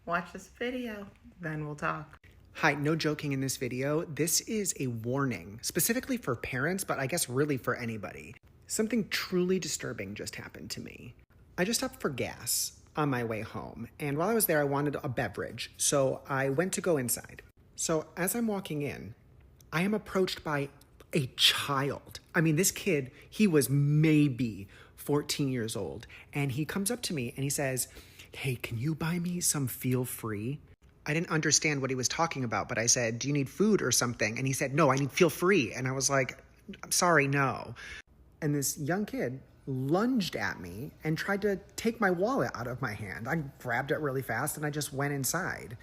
Watch this video, then we'll talk. Hi, no joking in this video. This is a warning, specifically for parents, but I guess really for anybody. Something truly disturbing just happened to me. I just stopped for gas on my way home, and while I was there, I wanted a beverage, so I went to go inside. So as I'm walking in, I am approached by a child. I mean, this kid, he was maybe 14 years old, and he comes up to me and he says, "Hey, can you buy me some Feel Free?" I didn't understand what he was talking about, but I said, "Do you need food or something?" And he said, "No, I need Feel Free." And I was like, "I'm sorry, no." And this young kid lunged at me and tried to take my wallet out of my hand. I grabbed it really fast and I just went inside.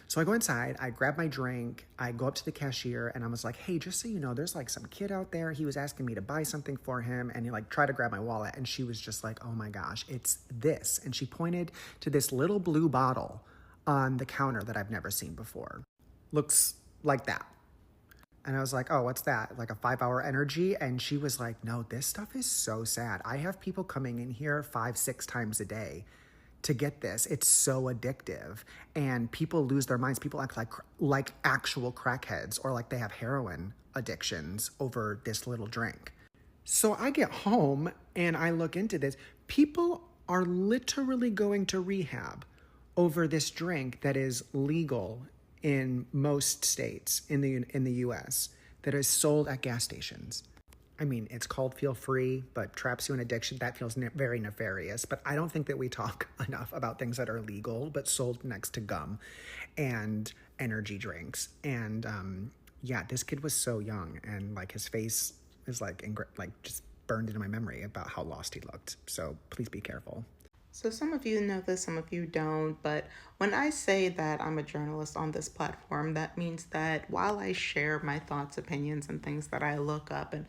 So I go inside, I grab my drink, I go up to the cashier and I was like, "Hey, just so you know, there's like some kid out there. He was asking me to buy something for him." And he like tried to grab my wallet and she was just like, "Oh my gosh, it's this." And she pointed to this little blue bottle on the counter that I've never seen before. Looks like that. And I was like, "Oh, what's that? Like a 5-hour energy?" And she was like, "No, this stuff is so sad. I have people coming in here 5-6 times a day to get this. It's so addictive. And people lose their minds. People act like actual crackheads or like they have heroin addictions over this little drink." So I get home and I look into this. People are literally going to rehab over this drink that is legal in most states in the US that is sold at gas stations. I mean, it's called Feel Free, but traps you in addiction. That feels very nefarious. But I don't think that we talk enough about things that are legal but sold next to gum and energy drinks. And yeah, this kid was so young, and like his face is like just burned into my memory about how lost he looked. So please be careful. So some of you know this, some of you don't, but when I say that I'm a journalist on this platform, that means that while I share my thoughts, opinions, and things that I look up and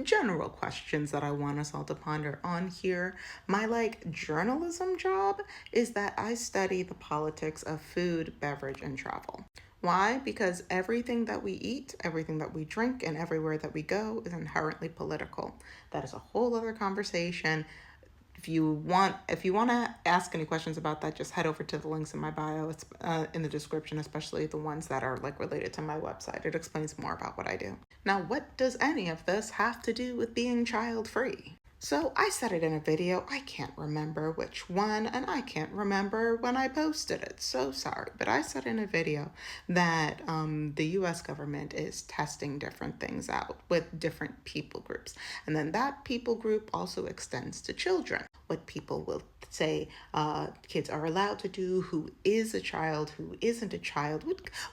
general questions that I want us all to ponder on here, my journalism job is that I study the politics of food, beverage, and travel. Why? Because everything that we eat, everything that we drink, and everywhere that we go is inherently political. That is a whole other conversation. If you want to ask any questions about that, just head over to the links in my bio. It's in the description, especially the ones that are related to my website. It explains more about what I do. Now, what does any of this have to do with being child free? So I said it in a video. I can't remember which one, and I can't remember when I posted it. So sorry. But I said in a video that the U.S. government is testing different things out with different people groups. And then that people group also extends to children. What people will say kids are allowed to do, who is a child, who isn't a child,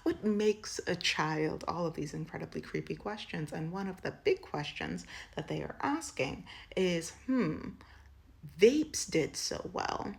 what makes a child, all of these incredibly creepy questions. And one of the big questions that they are asking is, vapes did so well.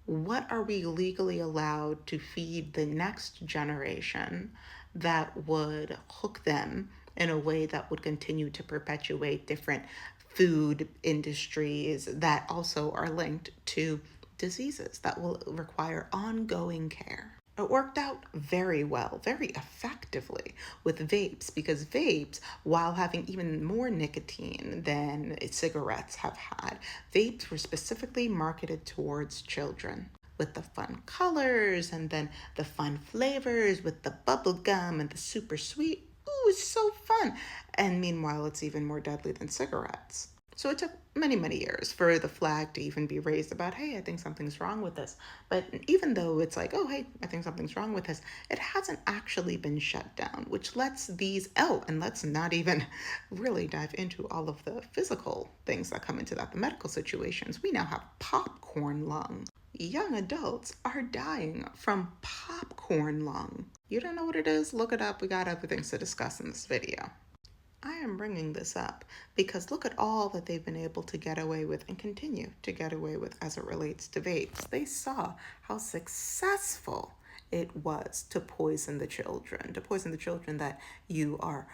What are we legally allowed to feed the next generation that would hook them in a way that would continue to perpetuate different food industries that also are linked to diseases that will require ongoing care? It worked out very well, very effectively with vapes, because vapes, while having even more nicotine than cigarettes have had, vapes were specifically marketed towards children with the fun colors and then the fun flavors with the bubble gum and the super sweet. Ooh, it's so fun. And meanwhile, it's even more deadly than cigarettes. So it took many, many years for the flag to even be raised about, hey, I think something's wrong with this. But even though it's like, oh, hey, I think something's wrong with this, it hasn't actually been shut down, which lets and let's not even really dive into all of the physical things that come into that, the medical situations. We now have popcorn lung. Young adults are dying from popcorn lung. You don't know what it is? Look it up. We got other things to discuss in this video. I am bringing this up because look at all that they've been able to get away with and continue to get away with as it relates to vapes. They saw how successful it was to poison the children that you are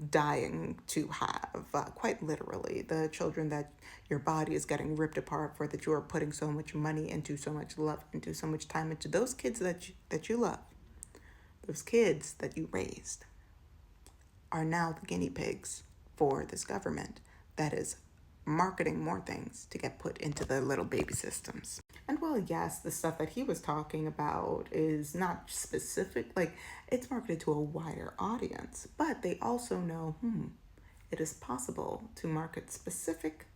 dying to have, quite literally, the children that your body is getting ripped apart for, that you are putting so much money into, so much love into, so much time into. Those kids that you love, those kids that you raised, are now the guinea pigs for this government that is marketing more things to get put into the little baby systems. And well, yes, the stuff that he was talking about is not specific, like it's marketed to a wider audience, but they also know, it is possible to market specific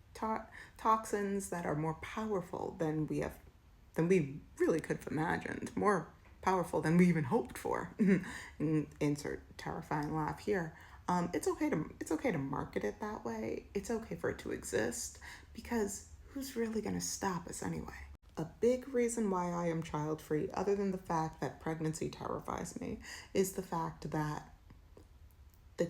toxins that are more powerful than we really could have imagined, more powerful than we even hoped for. Insert terrifying laugh here. It's okay to market it that way. It's okay for it to exist because who's really gonna stop us anyway? A big reason why I am child free, other than the fact that pregnancy terrifies me, is the fact that the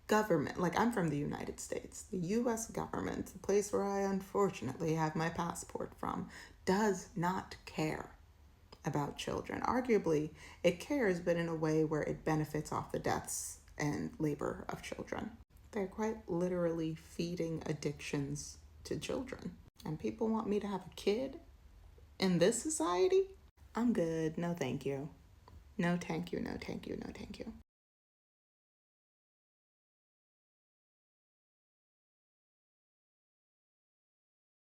government, like I'm from the United States, the US government, the place where I unfortunately have my passport from, does not care about children. Arguably, it cares, but in a way where it benefits off the deaths and labor of children. They're quite literally feeding addictions to children. And people want me to have a kid in this society? I'm good. No, thank you. No, thank you. No, thank you. No, thank you.